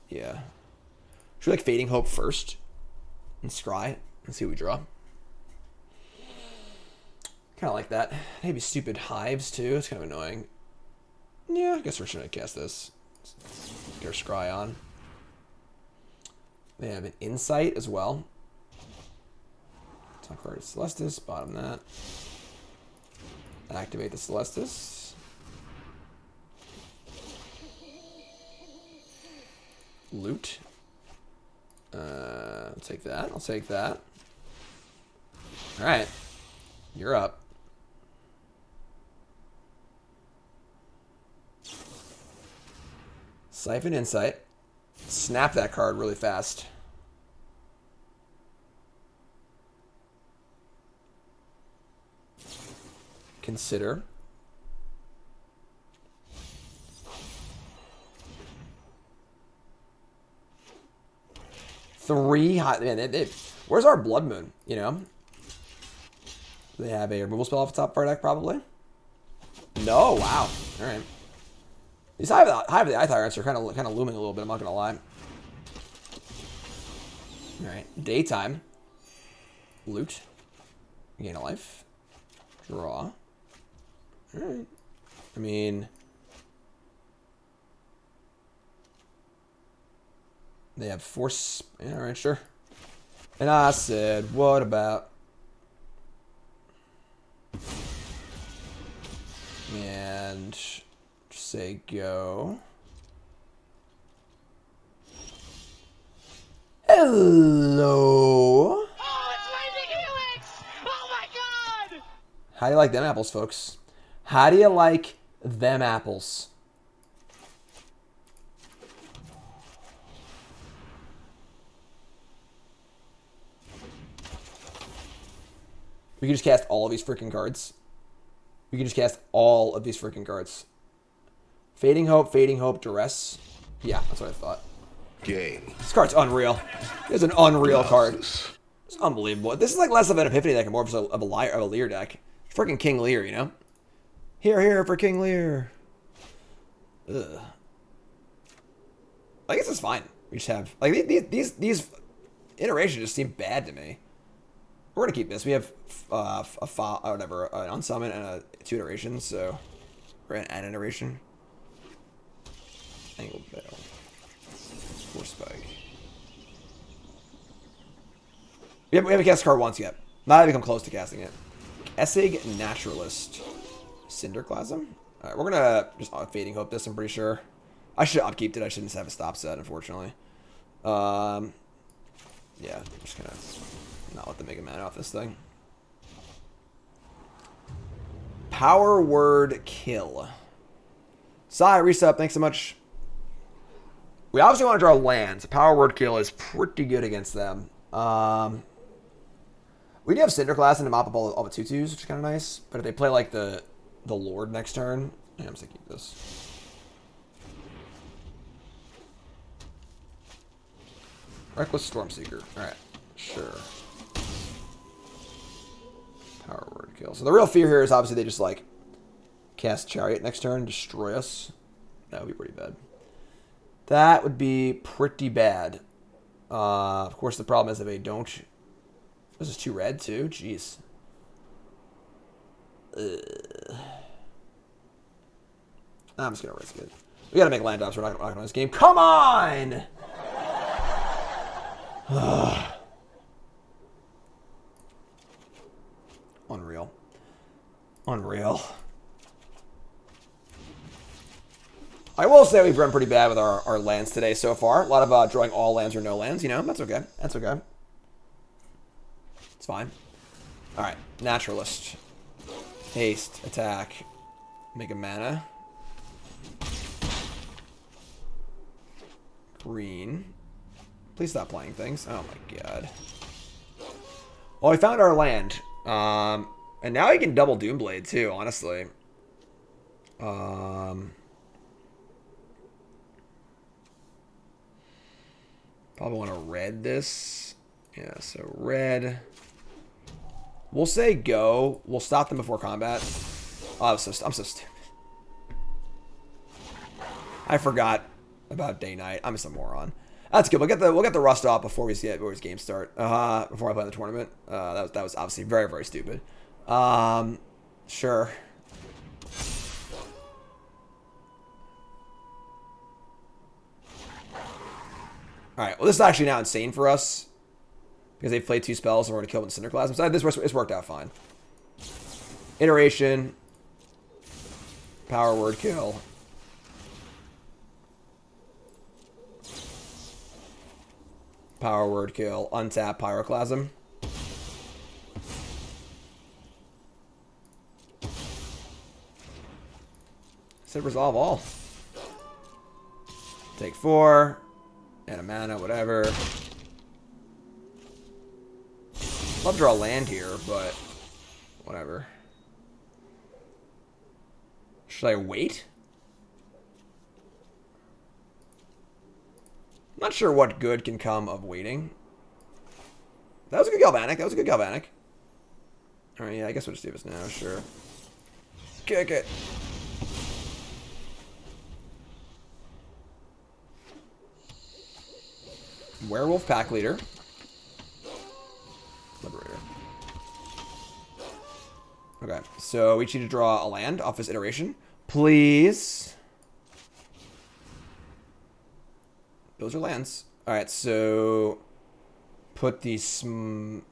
Yeah. Should we like Fading Hope first? And scry? And see what we draw. Kind of like that. Maybe stupid Hives too. It's kind of annoying. Yeah, I guess we're trying to cast this. Get our scry on. They have an Insight as well. Top card is Celestis. Bottom that. Activate the Celestis. Loot. I'll take that. I'll take that. Alright. You're up. Siphon Insight. Snap that card really fast. Consider. Three hot. Man, where's our Blood Moon? You know? They have a removal spell off the top of our deck, probably. No, wow. All right. These Hive of the Eye Tyrants are kind of looming a little bit. I'm not gonna lie. All right, daytime. Loot. Gain a life. Draw. All right. I mean, They have force. Yeah, alright, sure. And I said, what about? And say go. Hello.
Oh, it's Lightning Helix! Oh my god!
How do you like them apples, folks? How do you like them apples? We can just cast all of these freaking cards. We can just cast all of these freaking cards. Fading Hope, Duress. Yeah, that's what I thought.
Game.
This card's unreal. It's an unreal card. It's unbelievable. This is like less of an Epiphany deck and more of a Lier deck. Freaking King Lier, you know? Here for King Lier. Ugh. I guess it's fine. We just have like these iterations just seem bad to me. We're gonna keep this. We have an unsummon and 2 iterations, so we're gonna add an iteration. Angled Bell. Force Spike. We haven't cast a card once yet. Not even come close to casting it. Essig Naturalist. Cinderclasm? Alright, we're gonna just Fading Hope this, I'm pretty sure. I should upkeep it. I shouldn't have a stop set, unfortunately. Yeah, I'm just gonna not let them make a mana off this thing. Power Word Kill. Sai, resub, thanks so much. We obviously want to draw lands. Power Word Kill is pretty good against them. We do have Cinderclass and to mop up all the 2/2s, which is kind of nice. But if they play like the Lord next turn, yeah, I'm just gonna keep this. Reckless Stormseeker. Alright, sure. Power Word Kill. So the real fear here is obviously they just like cast Chariot next turn, destroy us. That would be pretty bad. That would be pretty bad. Of course, the problem is if they don't... This is 2 red, too? Jeez. I'm just going to risk it. We got to make land drops. We're not going to win this game. Come on! Unreal. Unreal. I will say we've run pretty bad with our lands today so far. A lot of drawing all lands or no lands, you know. That's okay. That's okay. It's fine. Alright. Naturalist. Haste. Attack. Make a mana. Green. Please stop playing things. Oh my god. Well, we found our land. And now he can double Doomblade too, honestly. Probably want to red this. Yeah, so red. We'll say go. We'll stop them before combat. Oh, I'm so stupid. I forgot about day night. I'm just a moron. That's good. We'll get the rust off before we game start. Before I play in the tournament. That was obviously very, very stupid. Sure. Alright, well this is actually now insane for us. Because they've played 2 spells and we're going to kill them with Cinderclasm. Besides this, it's worked out fine. Iteration. Power Word Kill. Power Word Kill. Untap Pyroclasm. Said resolve all. Take 4. And a mana, whatever. Love to draw a land here, but whatever. Should I wait? I'm not sure what good can come of waiting. That was a good Galvanic. That was a good Galvanic. Alright, yeah, I guess we'll just do this now, sure. Kick it. Werewolf Pack Leader. Liberator. Okay, so we need to draw a land off this iteration. Please. Those are lands. Alright, so put the So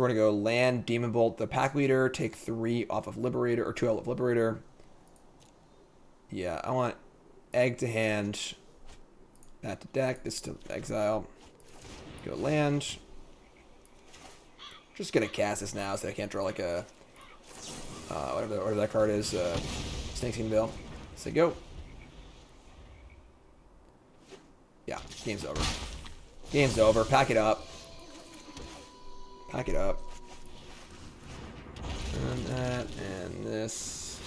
we're gonna go land Demon Bolt the pack leader, take 3 off of Liberator, or 2 out of Liberator. Yeah, I want egg to hand, that to deck, this to exile. Go land. Just gonna cast this now so I can't draw like a whatever that card is, Snake Skin Bill. So go. Yeah, game's over. Game's over. Pack it up. Pack it up. And that, and this.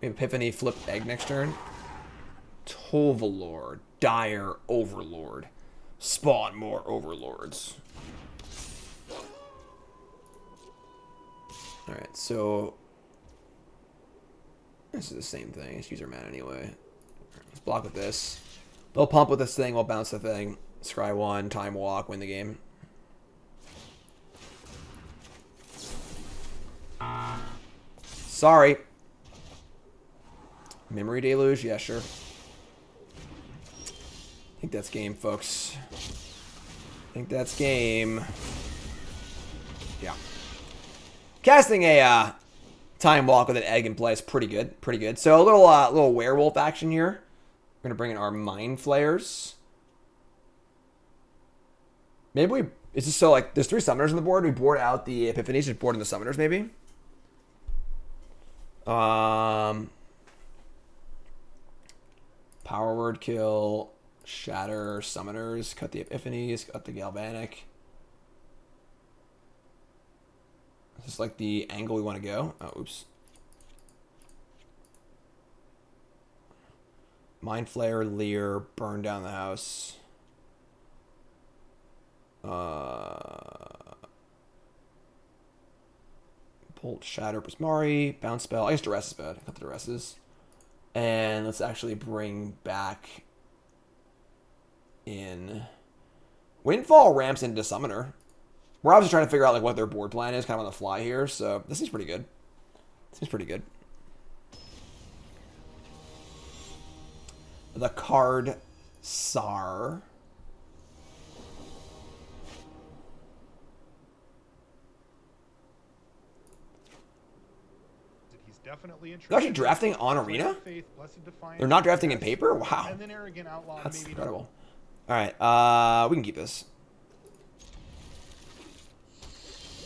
Epiphany, flip egg next turn. Tovalor, Dire Overlord. Spawn more Overlords. Alright, so this is the same thing. Let's use our mana anyway. Let's block with this. They'll pump with this thing, we'll bounce the thing. Scry 1, time walk, win the game. Sorry. Memory Deluge? Yeah, sure. I think that's game, folks. I think that's game. Yeah. Casting a time walk with an egg in play is pretty good. Pretty good. So a little werewolf action here. We're gonna bring in our Mind Flayers. Maybe we... It's just so like there's 3 summoners on the board. We board out the Epiphanies, just board in the summoners maybe. Power Word Kill, Shatter, Summoners, cut the Epiphanies, cut the Galvanic. Is this like the angle we want to go? Oh, oops. Mind Flayer, Lier, burn down the house. Bolt, Shatter, Prismari, Bounce Spell. I guess Duress is bad. Cut the Duresses. And let's actually bring back in Windfall ramps into Summoner. We're obviously trying to figure out like what their board plan is, kind of on the fly here. So this seems pretty good. Seems pretty good. The card Sar. They're actually drafting on Arena? They're not drafting in paper? Wow. That's incredible. Alright, we can keep this.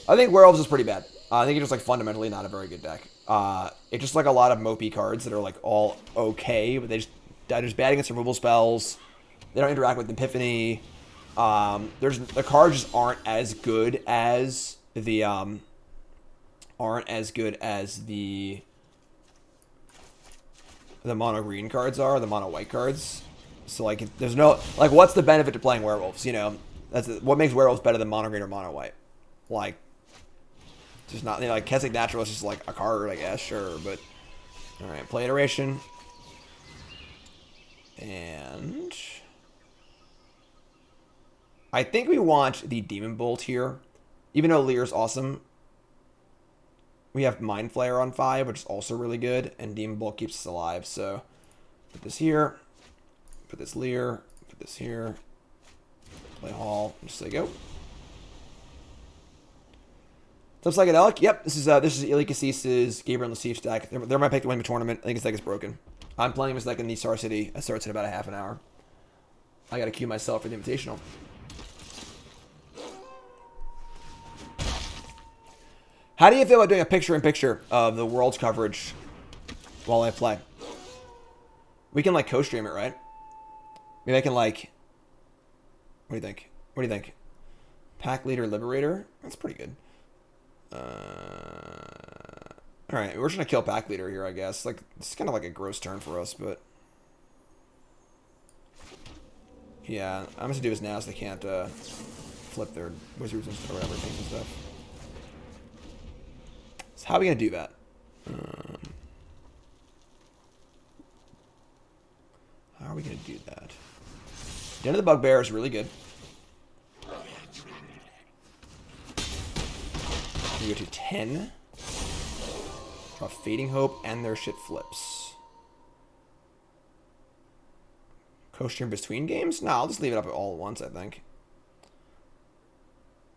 I think Werewolves is pretty bad. I think it's just like fundamentally not a very good deck. It's just like a lot of mopey cards that are like all okay, but they're just bad against removal spells. They don't interact with Epiphany. The cards just aren't as good as the mono green cards are, the mono white cards. So like there's no like what's the benefit to playing Werewolves, you know? What makes Werewolves better than mono green or mono white? Like just not, you know, like Keswick Natural is just like a card, I guess, sure, but alright, play iteration. And I think we want the Demon Bolt here. Even though Lier's awesome. We have Mind Flayer on 5, which is also really good, and Demon Bolt keeps us alive. So put this here, put this Lier, put this here, play Hall, and just say go. Top Psychedelic, yep, this is Eli Kassis' Gabriel Nassif's deck. They're my pick to win the tournament. I think his deck is broken. I'm playing this deck in the Star City. It starts in about a half an hour. I gotta queue myself for the Invitational. How do you feel about doing a picture-in-picture of the World's coverage while I play? We can, like, co-stream it, right? Maybe I can, like... What do you think? What do you think? Pack Leader Liberator? That's pretty good. Alright, we're just gonna kill Pack Leader here, I guess. Like, it's kind of like a gross turn for us, but... Yeah, I'm just gonna do this now so they can't, flip their wizards and stuff, or whatever, things and stuff. So how are we going to do that? How are we going to do that? Den of the Bugbear is really good. We go to 10. Draw Fading Hope, and their shit flips. Coaster in between games? No, I'll just leave it up all at once, I think.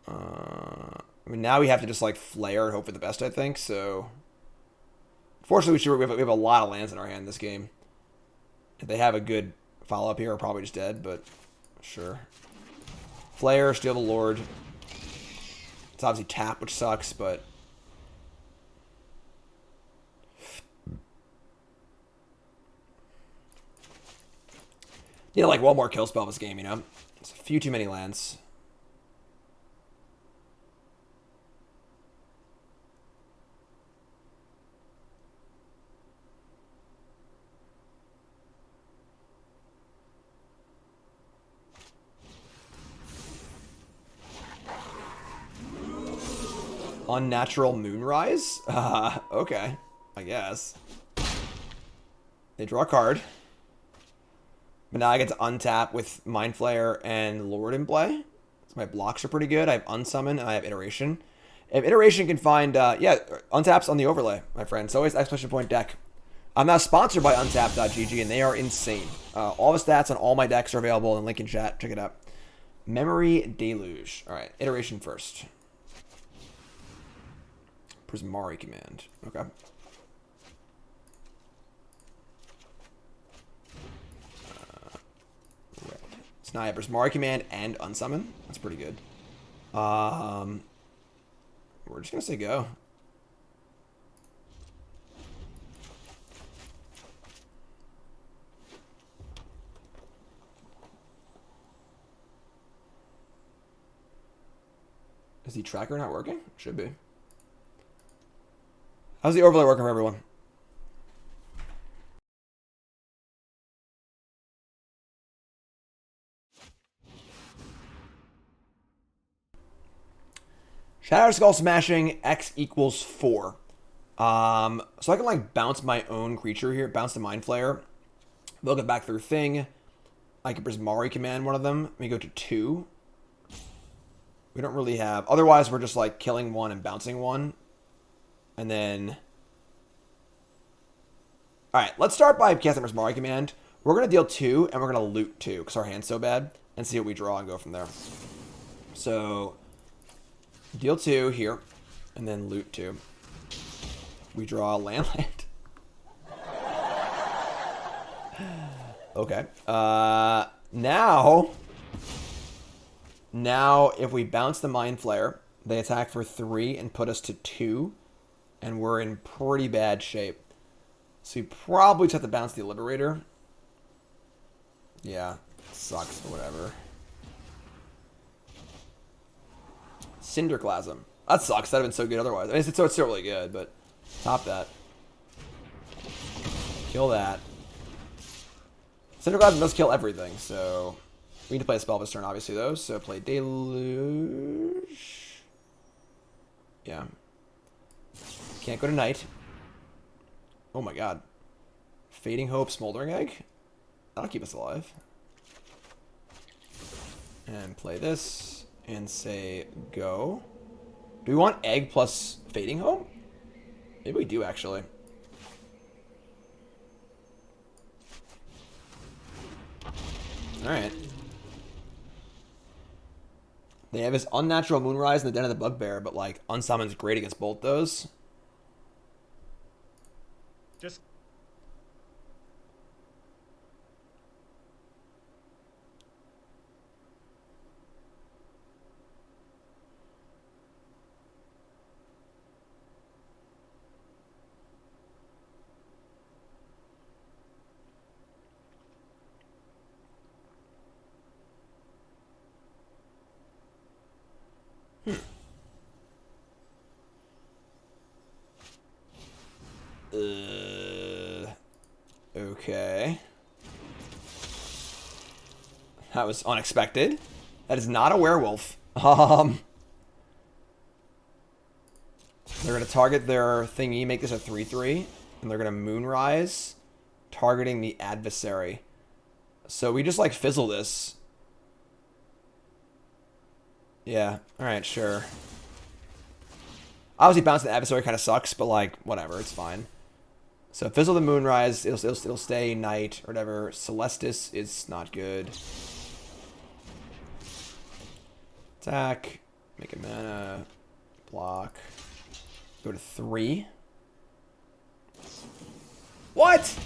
I mean, now we have to just, like, flare and hope for the best, I think, so... Fortunately, we have a lot of lands in our hand this game. If they have a good follow-up here, we're probably just dead, but sure. Flare, Steal the Lord. It's obviously tap, which sucks, but... Need like one more kill spell this game, you know? It's a few too many lands. Unnatural Moonrise? Okay. I guess. They draw a card. But now I get to untap with Mind Flayer and Lord in play. So my blocks are pretty good. I have Unsummon and I have Iteration. If Iteration can find, yeah, untaps on the overlay, my friend. It's always exclamation point deck. I'm now sponsored by untap.gg and they are insane. All the stats on all my decks are available in the link in chat. Check it out. Memory Deluge. All right, Iteration first. Prismari command. Okay. So now I have Prismari command and Unsummon. That's pretty good. We're just gonna say go. Is the tracker not working? Should be. How's the overlay working for everyone? Shadow Skull Smashing, X equals 4. So I can like bounce my own creature here, bounce the Mind Flayer. They'll get back through thing. I can Prismari command one of them. Let me go to 2. We don't really have... Otherwise, we're just like killing one and bouncing one. And then... Alright, let's start by casting Prismari command. We're going to deal 2, and we're going to loot 2, because our hand's so bad. And see what we draw and go from there. So... Deal 2 here, and then loot 2. We draw a land. Okay. Now, if we bounce the Mind Flayer, they attack for 3 and put us to 2, and we're in pretty bad shape. So we probably just have to bounce the Liberator. Yeah, sucks, but whatever. Cinderclasm. That sucks. That'd have been so good otherwise. I mean, it's still really good, but top that. Kill that. Cinderclasm does kill everything, so we need to play a spell this turn, obviously, though. So play Deluge. Yeah. Can't go to Night. Oh my god. Fading Hope, Smoldering Egg. That'll keep us alive. And play this. And say go. Do we want Egg plus Fading Hope? Maybe we do, actually. Alright. They have this Unnatural Moonrise and the Den of the Bugbear, but like Unsummon's great against both those.
Just
Okay. That was unexpected. That is not a werewolf. They're going to target their thingy, make this a 3/3, and they're going to Moonrise, targeting the adversary. So we just, like, fizzle this. Yeah, alright, sure. Obviously, bouncing the adversary kind of sucks, but like whatever, it's fine. So Fizzle the Moonrise, it'll stay night or whatever. Celestis is not good. Attack, make a mana, block. Go to 3. What?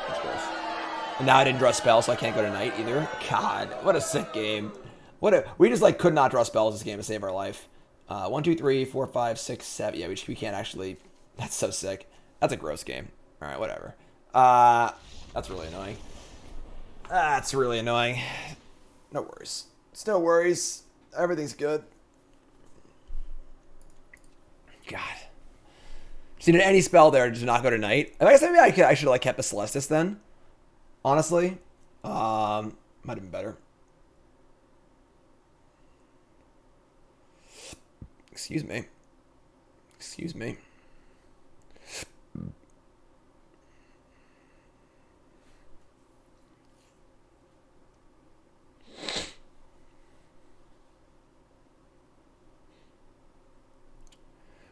That's gross. And now I didn't draw a spell, so I can't go to night either. God, what a sick game. We just like could not draw spells this game to save our life. 1, 2, 3, 4, 5, 6, 7. Yeah, we can't actually. That's so sick. That's a gross game. All right, whatever. That's really annoying. That's really annoying. No worries. It's no worries. Everything's good. God. See, did any spell there to not go to night? I guess maybe I should have like kept a Celestis then. Honestly, might have been better. Excuse me. Excuse me.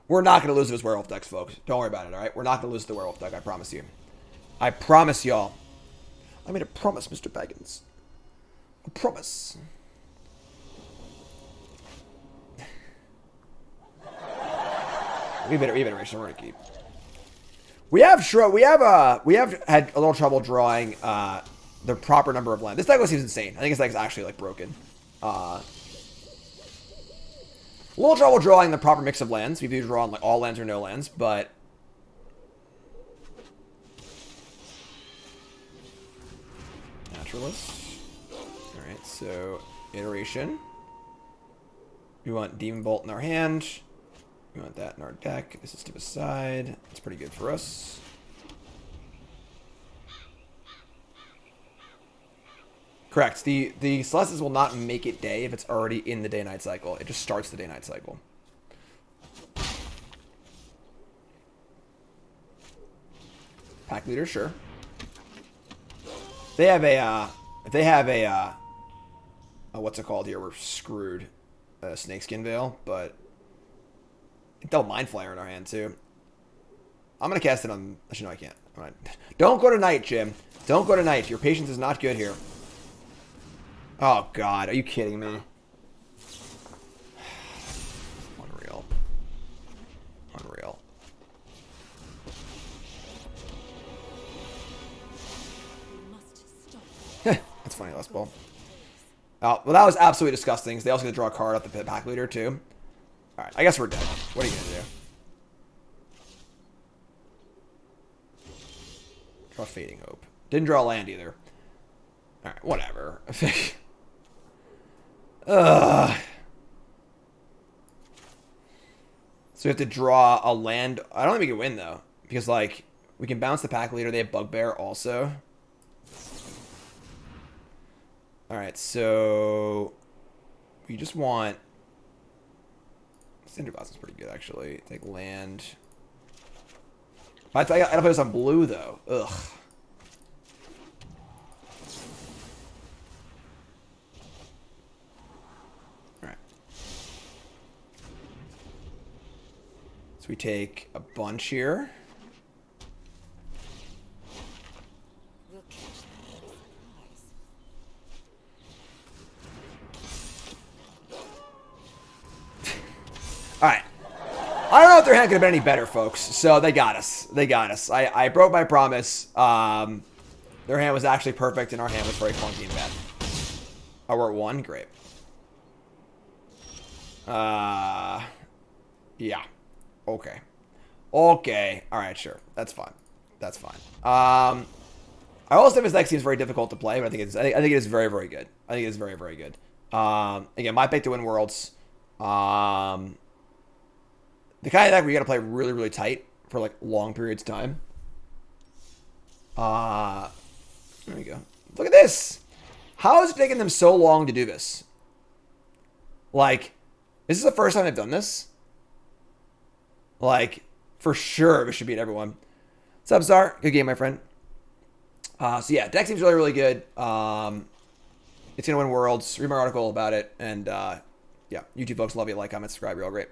We're not going to lose to this werewolf decks, folks. Don't worry about it, all right? We're not going to lose to the werewolf deck, I promise you. I promise y'all. I made a promise, Mr. Baggins. A promise. We have iteration. We're gonna keep. We have had a little trouble drawing the proper number of lands. This deck seems insane. I think this deck is actually like broken. A little trouble drawing the proper mix of lands. We've usually drawn like all lands or no lands, but naturalist. All right, so iteration. We want Demon Bolt in our hand. We want that in our deck. This is to the side. It's pretty good for us. Correct. The Celestis will not make it day if it's already in the day-night cycle. It just starts the day-night cycle. Pack leader, sure. They have a what's it called here? We're screwed. Snakeskin Veil, but they'll Mind Flare in our hand too. I'm gonna cast it on. Actually, no, I can't. All right. Don't go to night, Jim. Don't go to night. Your patience is not good here. Oh God, are you kidding me? Unreal. Unreal. That's funny, Les Ball. Oh, well, that was absolutely disgusting. They also get to draw a card off the pack leader too. All right, I guess we're dead. What are you gonna do? Draw Fading Hope. Didn't draw land either. All right, whatever. Ugh. So we have to draw a land. I don't think we can win though, because like we can bounce the pack leader. They have Bugbear also. All right, so we just want. Cinder Blossom is pretty good actually. Take land. I gotta play this on blue though. Ugh. All right. So we take a bunch here. All right. I don't know if their hand could have been any better, folks. So they got us. They got us. I broke my promise. Their hand was actually perfect, and our hand was very clunky and bad. Oh, we're at 1? Great. Yeah. Okay. Okay. All right, sure. That's fine. That's fine. I also think this deck seems very difficult to play, but I think it is very, very good. I think it is very, very good. Again, my pick to win Worlds. The kind of deck where you got to play really, really tight for like long periods of time. There we go. Look at this. How is it taking them so long to do this? Like, this is the first time they've done this. Like, for sure, we should beat everyone. What's up, Czar? Good game, my friend. So yeah, deck seems really, really good. It's going to win Worlds. Read my article about it. And, yeah, YouTube folks love you. Like, comment, subscribe. You're all great.